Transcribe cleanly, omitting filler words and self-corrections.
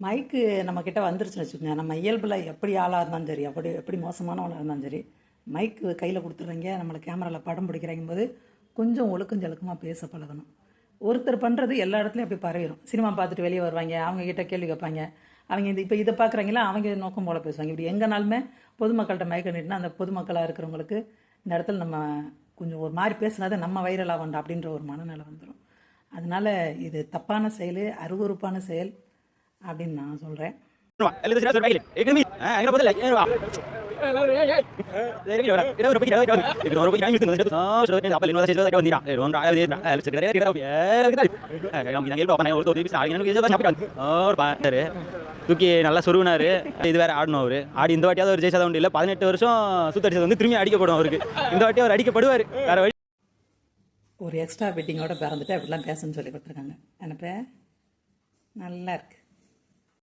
மைக்கு நம்மக்கிட்ட வந்துருச்சுன்னு வச்சுக்கோங்க. நம்ம இயல்பில் எப்படி ஆளாக இருந்தாலும் சரி, எப்படி மோசமானவனாக இருந்தாலும் சரி, மைக்கு கையில் கொடுத்துட்றீங்க, நம்மளை கேமராவில் படம் பிடிக்கிறாங்கும் போது கொஞ்சம் ஒழுக்கம் ஜழுக்கமாக பேச பழகணும். ஒருத்தர் பண்ணுறது எல்லா இடத்துலையும் அப்படி பரவிடும். சினிமா பார்த்துட்டு வெளியே வருவாங்க, அவங்கக்கிட்ட கேள்வி கேட்பாங்க. அவங்க இப்போ இதை பார்க்குறாங்களா, அவங்க நோக்கம் போல் பேசுவாங்க. இப்படி எங்கேனாலுமே பொதுமக்கள்கிட்ட மைக்க நீட்டினா அந்த பொதுமக்களாக இருக்கிறவங்களுக்கு இந்த இடத்துல நம்ம கொஞ்சம் ஒரு மாதிரி பேசுனா தான் நம்ம வைரலாக வேண்டாம் அப்படின்ற ஒரு மனநிலை வந்துடும். அதனால் இது தப்பான செயல், அருவருப்பான செயல் அப்படின்னு நான் சொல்கிறேன். தூக்கி நல்லா சொருவினாரு. இது வேற ஆடணும் அவரு. ஆடி இந்த வாட்டியாவது ஒரு ஜெயிச்சா உண்டு இல்லை. 18 வருஷம் சுத்தடிச்சது வந்து திரும்பி அடிக்கப்படும் அவருக்கு. இந்த வாட்டி அவர் அடிக்கப்படுவார். வேற வழி. ஒரு எக்ஸ்ட்ரா பெட்டிங்கோட பிறந்துட்டு அப்படிலாம் பேசணும்னு சொல்லி கொடுத்துருக்காங்க. எனக்கு நல்லா இருக்கு.